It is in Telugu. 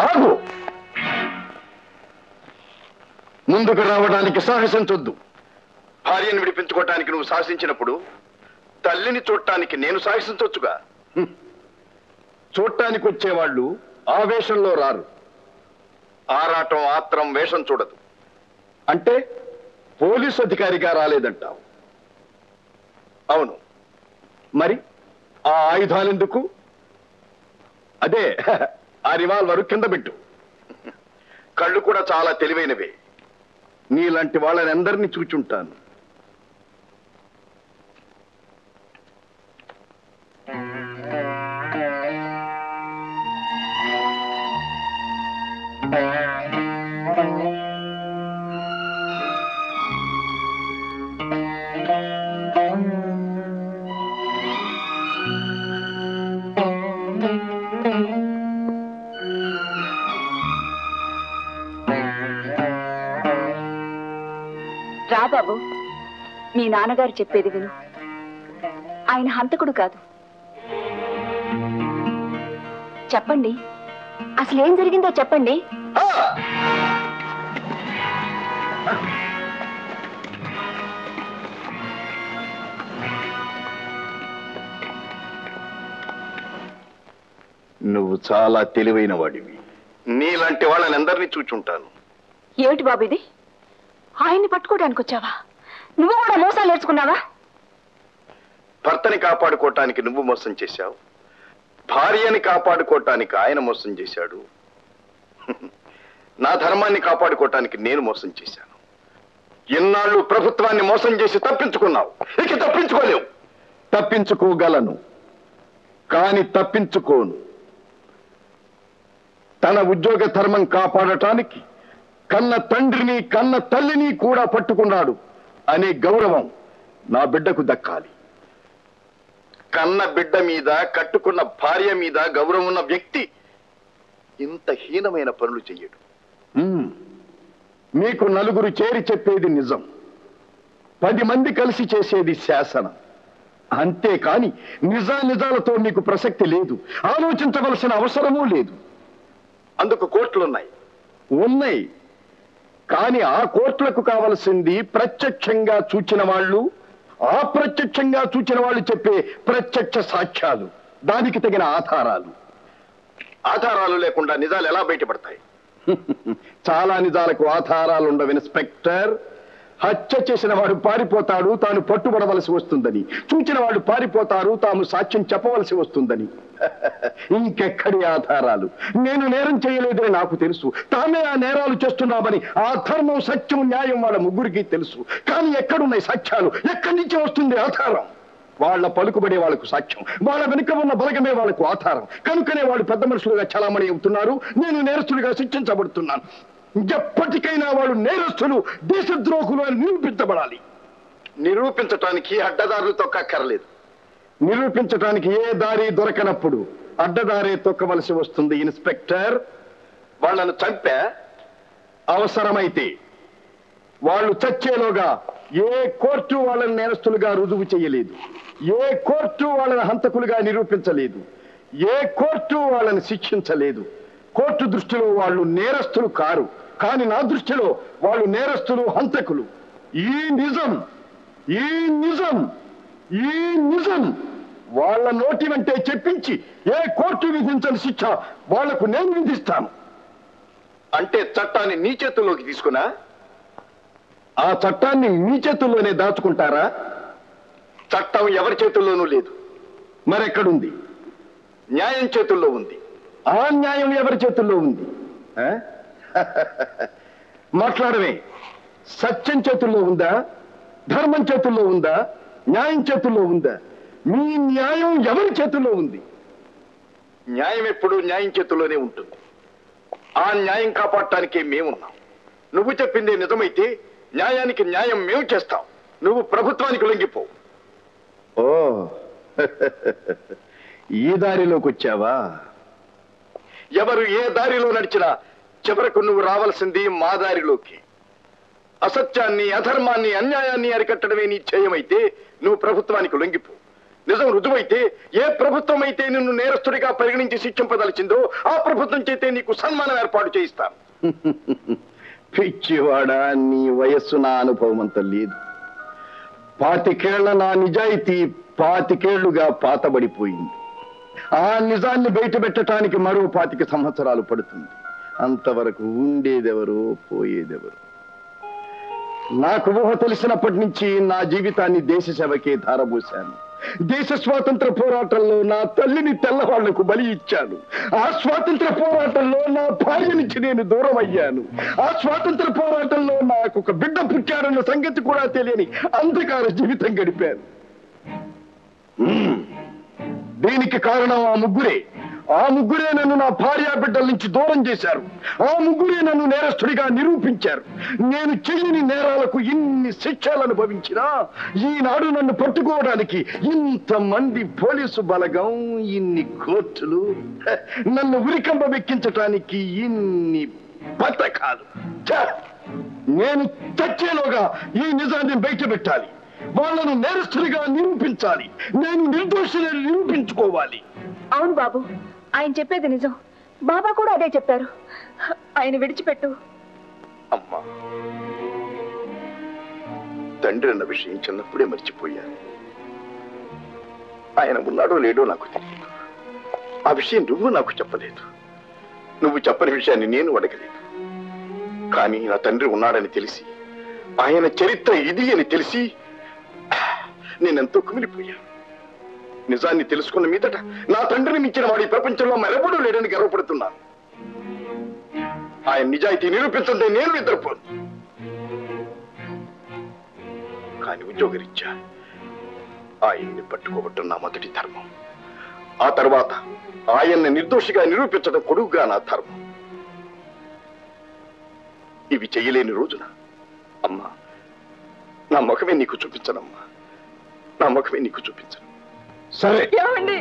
ఆగు. ముందుకు రావడానికి సాహసించొద్దు. భార్యను విడిపించుకోవటానికి నువ్వు సాహసించినప్పుడు తల్లిని చూడటానికి నేను సాహసించొచ్చుగా. చూడటానికి వచ్చేవాళ్ళు ఆవేశంలో రారు. ఆరాటం ఆత్రం వేషం చూడదు. అంటే పోలీసు అధికారిగా రాలేదంటావు. అవును, మరి ఆ ఆయుధాలెందుకు? అదే ఆ రివాల్వరు కింద పెట్టు. కళ్ళు కూడా చాలా తెలివైనవే. నీలాంటి వాళ్ళని అందరినీ చూచుంటాను. రా బాబు, మీ నాన్నగారు చెప్పేది విను. ఆయన హంతకుడు కాదు. చెప్పండి, అసలు ఏం జరిగిందో చెప్పండి. నువ్వు చాలా తెలివైన వాడివి. నీలాంటి వాళ్ళని అందరినీ చూచుంటాను. ఏమిటి బాబు ఇది? ఆయన్ని పట్టుకోవడానికి వచ్చావా? నువ్వు కూడా మోసాలు నేర్చుకున్నావా? భర్తని కాపాడుకోవటానికి నువ్వు మోసం చేశావు. భార్యని కాపాడుకోవటానికి ఆయన మోసం చేశాడు. నా ధర్మాన్ని కాపాడుకోవటానికి నేను మోసం చేశాను. ఇన్నాళ్ళు ప్రభుత్వాన్ని మోసం చేసి తప్పించుకున్నావు. ఇక తప్పించుకోలేవు. తప్పించుకోగలను, కానీ తప్పించుకోను. తన ఉద్యోగ ధర్మం కాపాడటానికి కన్న తండ్రిని కన్న తల్లిని కూడా పట్టుకున్నాడు అనే గౌరవం నా బిడ్డకు దక్కాలి. కన్న బిడ్డ మీద, కట్టుకున్న భార్య మీద గౌరవం ఉన్న వ్యక్తి ఇంత హీనమైన పనులు చెయ్యడు. మీకు నలుగురు చేరి చెప్పేది నిజం, 10 మంది కలిసి చేసేది శాసనం. అంతేకాని నిజాలతో మీకు ప్రసక్తి లేదు. ఆలోచించవలసిన అవసరమూ లేదు. అందుకు కోర్టులున్నాయి. ఉన్నాయి, కానీ ఆ కోర్టులకు కావలసింది ప్రత్యక్షంగా చూచిన వాళ్ళు, అప్రత్యక్షంగా చూచిన వాళ్ళు చెప్పే ప్రత్యక్ష సాక్ష్యాలు, దానికి తగిన ఆధారాలు. ఆధారాలు లేకుండా నిజాలు ఎలా బయటపడతాయి? చాలా నిజాలకు ఆధారాలు ఉండవు ఇన్స్పెక్టర్. హత్య చేసిన వాడు పారిపోతాడు, తాను పట్టుబడవలసి వస్తుందని. చూచిన వాడు పారిపోతారు, తాము సాక్ష్యం చెప్పవలసి వస్తుందని. ఇంకెక్కడి ఆధారాలు? నేను నేరం చేయలేదని నాకు తెలుసు. తామే ఆ నేరాలు చేస్తున్నామని ఆ ధర్మం, సత్యం, న్యాయం వాళ్ళ ముగ్గురికి తెలుసు. కానీ ఎక్కడున్నాయి సాక్ష్యాలు? ఎక్కడి నుంచి వస్తుంది ఆధారం? వాళ్ళ పలుకుబడే వాళ్ళకు సాక్ష్యం, వాళ్ళ వెనుక ఉన్న బలగమే వాళ్ళకు ఆధారం. కనుకనే వాళ్ళు పెద్ద మనుషులుగా చలామణి అవుతున్నారు, నేను నేరస్తులుగా శిక్షించబడుతున్నాను. ఎప్పటికైనా వాళ్ళు నేరస్తులు, దేశద్రోహులు అని నిరూపించబడాలి. నిరూపించటానికి అడ్డదారులు తొక్కక్కర్లేదు. నిరూపించటానికి ఏ దారి దొరకనప్పుడు అడ్డదారే తొక్కవలసి వస్తుంది ఇన్స్పెక్టర్. వాళ్ళను చంపా, అవసరమైతే వాళ్ళు చచ్చేలోగా ఏ కోర్టు వాళ్ళని నేరస్తులుగా రుజువు చేయలేదు. ఏ కోర్టు వాళ్ళని హంతకులుగా నిరూపించలేదు. ఏ కోర్టు వాళ్ళని శిక్షించలేదు. కోర్టు దృష్టిలో వాళ్ళు నేరస్తులు కారు, కానీ నా దృష్టిలో వాళ్ళు నేరస్తులు, హంతకులు. ఈ నిజం వాళ్ళ నోటి వెంటే చెప్పించి ఏ కోర్టు విధించని శిక్ష వాళ్లకు నేను విధిస్తాను. అంటే చట్టాన్ని నీ చేతుల్లోకి తీసుకున్నా? ఆ చట్టాన్ని మీ చేతుల్లోనే దాచుకుంటారా? చట్టం ఎవరి చేతుల్లోనూ లేదు. మరెక్కడుంది? న్యాయం చేతుల్లో ఉంది. ఆ న్యాయం ఎవరి చేతుల్లో ఉంది? మాట్లాడమే. సత్యం చేతుల్లో ఉందా? ధర్మం చేతుల్లో ఉందా? న్యాయం చేతుల్లో ఉందా? మీ న్యాయం ఎవరి చేతుల్లో ఉంది? న్యాయం ఎప్పుడు న్యాయం చేతుల్లోనే ఉంటుంది. ఆ న్యాయం కాపాడటానికే మేమున్నాం. నువ్వు చెప్పింది నిజమైతే న్యాయానికి న్యాయం మేము చేస్తాం. నువ్వు ప్రభుత్వానికి లొంగిపో. ఓ, ఈ దారిలోకి వచ్చావా? ఎవరు ఏ దారిలో నడిచినా చివరకు నువ్వు రావాల్సింది మా దారిలోకి. అసత్యాన్ని, అధర్మాన్ని, అన్యాయాన్ని అరికట్టడమే నీ ధ్యేయమైతే నువ్వు ప్రభుత్వానికి లొంగిపో. నిజం రుజువైతే ఏ ప్రభుత్వం అయితే నిన్ను నేరస్తుడిగా పరిగణించి శిక్షింపదలిచిందో ఆ ప్రభుత్వం చేతే నీకు సన్మానం ఏర్పాటు చేయిస్తాను. పిచ్చివాడా, నీ వయస్సు నా అనుభవం అంత లేదు. 25 నా నిజాయితీ 25 పాతబడిపోయింది. ఆ నిజాన్ని బయట పెట్టడానికి మరో 25 సంవత్సరాలు పడుతుంది. అంతవరకు ఉండేదెవరు, పోయేదెవరు? నాకు ఊహ తెలిసినప్పటి నుంచి నా జీవితాన్ని దేశ సేవకే ధారపోశాను. దేశ స్వాతంత్ర పోరాటంలో నా తల్లిని తెల్లవాళ్లకు బలి ఇచ్చాను. ఆ స్వాతంత్ర పోరాటంలో నా భార్య నుంచి నేను దూరం అయ్యాను. ఆ స్వాతంత్ర పోరాటంలో నాకు ఒక బిడ్డ పుట్టారన్న సంగతి కూడా తెలియని అంధకార జీవితం గడిపాను. దీనికి కారణం ఆ ముగ్గురే నన్ను నా భార్య బిడ్డల నుంచి దూరం చేశారు. ఆ ముగ్గురే నన్ను నేరస్తుడిగా నిరూపించారు. నేను చెయ్యని నేరాలకు ఇన్ని శిక్షలు అనుభవించినా ఈనాడు నన్ను పట్టుకోవడానికి ఇంతమంది పోలీసు బలగం, ఇన్ని కోర్టులు, నన్ను ఉరికంబెక్కించటానికి ఇన్ని పథకాలు. నేను చచ్చేలోగా ఈ నిజాన్ని బయట పెట్టాలి. వాళ్ళను నేరస్తుడిగా నిరూపించాలి. నేను నిర్దోషిని నిరూపించుకోవాలి. అవును బాబు, ఆయన చెప్పేది నిజం. బాబా కూడా అదే చెప్పారు. ఆయన విడిచిపెట్టు. అమ్మా, తండ్రి అన్న విషయం చిన్నప్పుడే మర్చిపోయాను. ఆయన ఉన్నాడో లేడో నాకు తెలియదు. ఆ విషయం నువ్వు నాకు చెప్పలేదు. నువ్వు చెప్పని విషయాన్ని నేను అడగలేదు. కానీ నా తండ్రి ఉన్నాడని తెలిసి, ఆయన చరిత్ర ఇది అని తెలిసి నేనెంతో కుమిలిపోయాను. నిజాన్ని తెలుసుకున్న మీదట నా తండ్రిని మించిన వాడి ప్రపంచంలో మరెవడూ లేడని గర్వపడుతున్నాను. ఆయన నిజాయితీ నిరూపించంటే నేను నిద్రపోను. కానీ ఉద్యోగరీత్యా ఆయన్ని పట్టుకోవటం నా మొదటి ధర్మం. ఆ తర్వాత ఆయన్ని నిర్దోషిగా నిరూపించడం కొడుకుగా నా ధర్మం. ఇవి చెయ్యలేని రోజున అమ్మా, నా ముఖమే నీకు చూపించనమ్మా, నా ముఖమే నీకు చూపించను. సరే. ఏమండి?